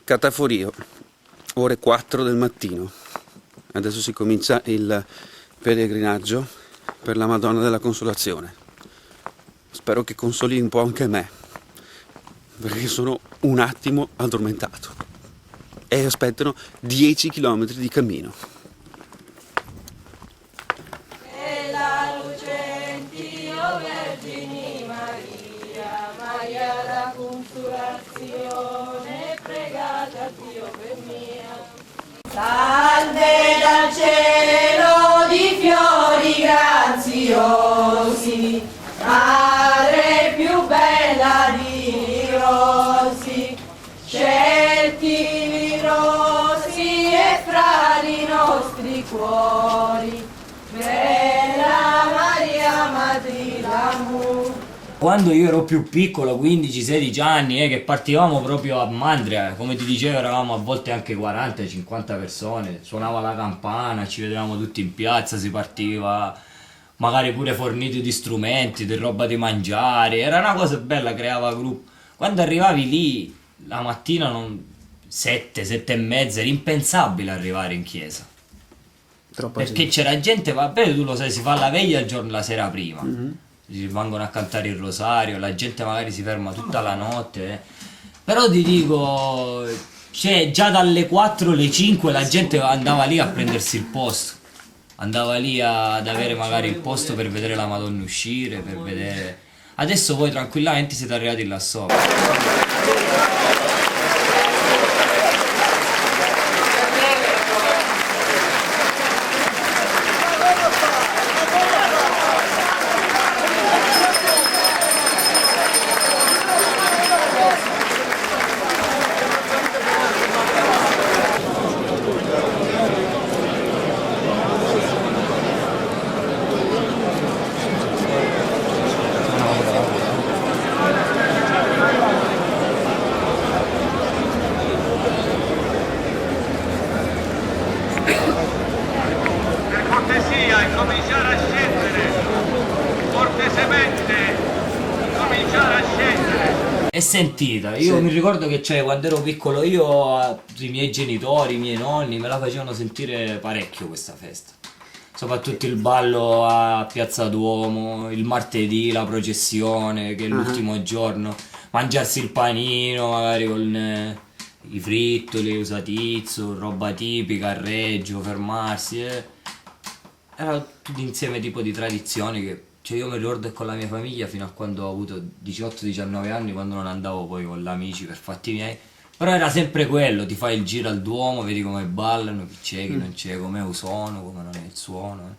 Cataforio, ore 4 del mattino. Adesso si comincia il pellegrinaggio per la Madonna della Consolazione. Spero che consoli un po' anche me, perché sono un attimo addormentato. E aspettano 10 km di cammino. E la luce in Dio, Vergine Maria, Maria la Consolazione, pregata a Dio per mia. Salve dal cielo di fiori graziosi, madre più bella di rosi, scelti rosi e fra i nostri cuori, bella Maria Madre l'amore. Quando io ero più piccolo, 15-16 anni, che partivamo proprio a Mandria, come ti dicevo eravamo a volte anche 40-50 persone, suonava la campana, ci vedevamo tutti in piazza, si partiva magari pure forniti di strumenti, di roba di mangiare, era una cosa bella, creava gruppo. Quando arrivavi lì la mattina, 7 e mezza, era impensabile arrivare in chiesa. Perché c'era gente, vabbè, tu lo sai, si fa la veglia la sera prima. Si vengono a cantare il rosario, la gente magari si ferma tutta la notte, però ti dico, cioè, già dalle 4 alle 5 la gente andava lì a prendersi il posto, andava lì ad avere magari il posto per vedere la Madonna uscire, per vedere. Adesso voi tranquillamente siete arrivati là sopra. Cominciare a scendere, cortesemente cominciare a scendere. È sentita, io mi ricordo che quando ero piccolo io, i miei genitori, i miei nonni me la facevano sentire parecchio questa festa. Soprattutto il ballo a Piazza Duomo, il martedì, la processione, che è l'ultimo giorno, mangiarsi il panino magari con i frittoli, usatizzo, roba tipica, a Reggio, fermarsi. Era tutto insieme tipo di tradizioni che io mi ricordo con la mia famiglia fino a quando ho avuto 18-19 anni, quando non andavo poi con gli amici per fatti miei, però era sempre quello, ti fai il giro al Duomo, vedi come ballano, chi c'è, chi non c'è, com'è il suono, come non è il suono.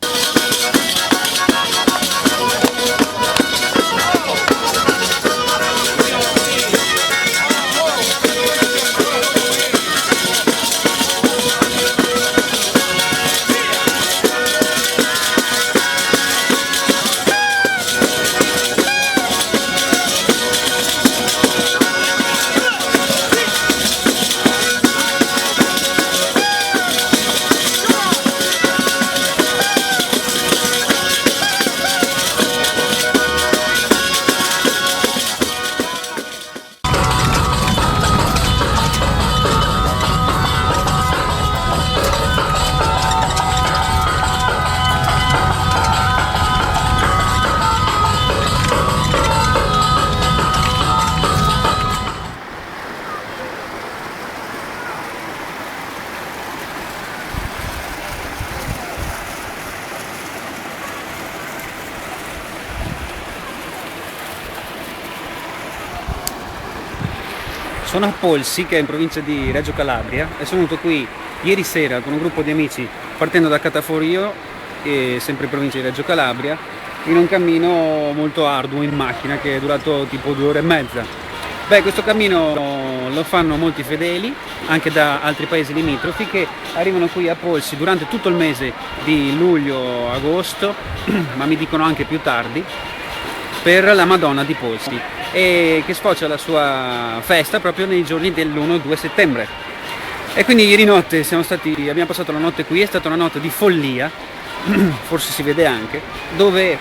Sono a Polsi, che è in provincia di Reggio Calabria, e sono venuto qui ieri sera con un gruppo di amici partendo da Cataforio, sempre in provincia di Reggio Calabria, in un cammino molto arduo in macchina che è durato tipo 2 ore e mezza. Questo cammino lo fanno molti fedeli anche da altri paesi limitrofi che arrivano qui a Polsi durante tutto il mese di luglio-agosto, ma mi dicono anche più tardi, per la Madonna di Polsi, e che sfocia la sua festa proprio nei giorni dell'1 e 2 settembre. E quindi ieri notte abbiamo passato la notte qui, è stata una notte di follia, forse si vede anche, dove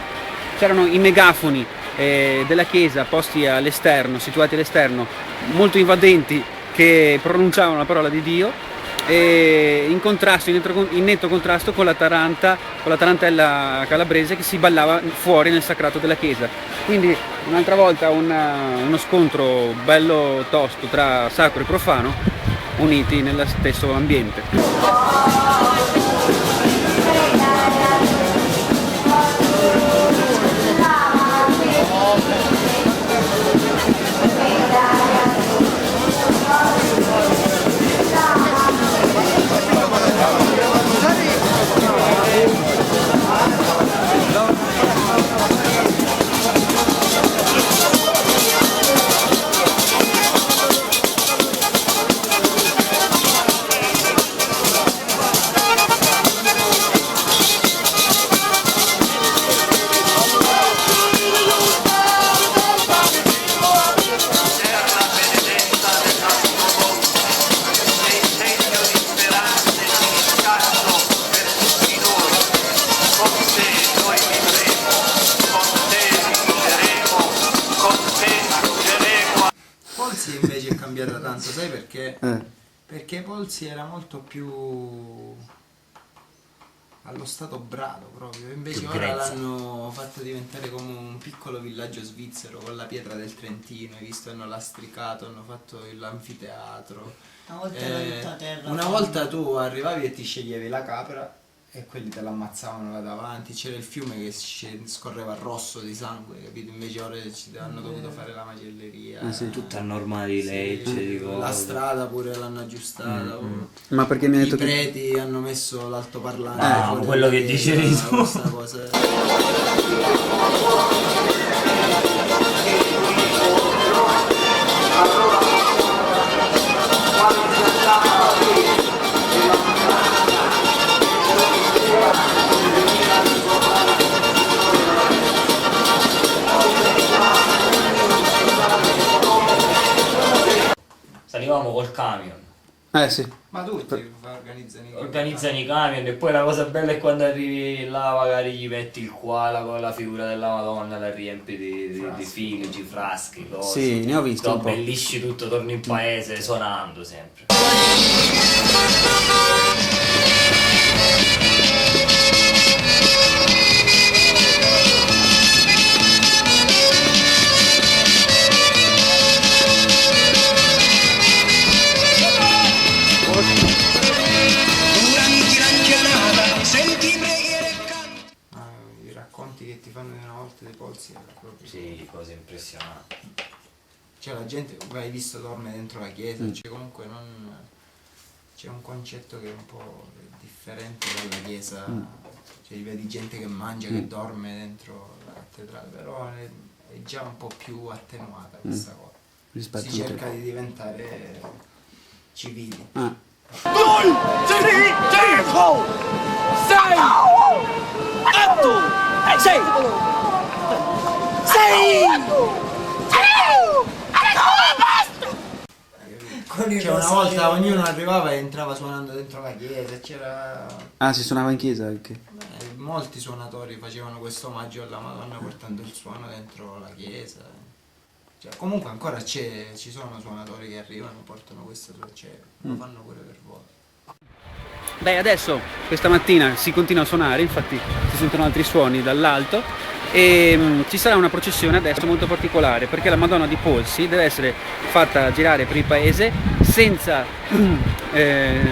c'erano i megafoni della chiesa posti all'esterno, situati all'esterno, molto invadenti che pronunciavano la parola di Dio, e in contrasto, in netto contrasto con la tarantella calabrese che si ballava fuori nel sacrato della chiesa. Quindi un'altra volta uno scontro bello tosto tra sacro e profano uniti nello stesso ambiente. Polsi invece è cambiata tanto, sai perché? Perché Polsi era molto più allo stato brado proprio, invece Più ora grezza. l'hanno fatto diventare come un piccolo villaggio svizzero con la pietra del Trentino, hai visto? Hanno lastricato, hanno fatto l'anfiteatro. Una volta era tutta terra. Una volta tu arrivavi e ti sceglievi la capra e quelli te l'ammazzavano là davanti, c'era il fiume che scorreva rosso di sangue, capito? Invece ora ci hanno dovuto fare la macelleria. Tutta a norma di legge, di La cose. strada pure l'hanno aggiustata. Ma perché mi hai I detto che... preti hanno messo l'altoparlante. fuori quello dalla che chiesa, dicevi tu. questa cosa. Salivamo col camion. Sì. Ma tutti organizzano i Organizzano i camion e poi la cosa bella è quando arrivi là magari gli metti il koala con la figura della Madonna, la riempi di filici, fraschi, cose. Sì, ne ho visto Lo un po'. abbellisci tutto, torni in paese suonando sempre. I racconti che ti fanno di una volta dei polsi era proprio. Sì, cose impressionanti. Cioè la gente, hai visto, dorme dentro la chiesa, cioè comunque non. C'è un concetto che è un po' differente dalla chiesa. Cioè vedi gente che mangia, che dorme dentro la cattedrale, però è già un po' più attenuata questa cosa. Rispetto Si a te. cerca di diventare civili. Cioè una volta ognuno arrivava e entrava suonando dentro la chiesa, c'era. Si suonava in chiesa anche. Molti suonatori facevano questo omaggio alla Madonna portando il suono dentro la chiesa. Cioè, comunque ancora ci sono suonatori che arrivano, portano questo, cioè, lo fanno pure per voi. Beh, adesso questa mattina si continua a suonare, infatti si sentono altri suoni dall'alto e ci sarà una processione adesso molto particolare perché la Madonna di Polsi deve essere fatta girare per il paese senza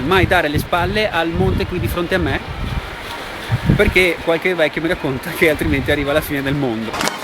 mai dare le spalle al monte qui di fronte a me, perché qualche vecchio mi racconta che altrimenti arriva la fine del mondo.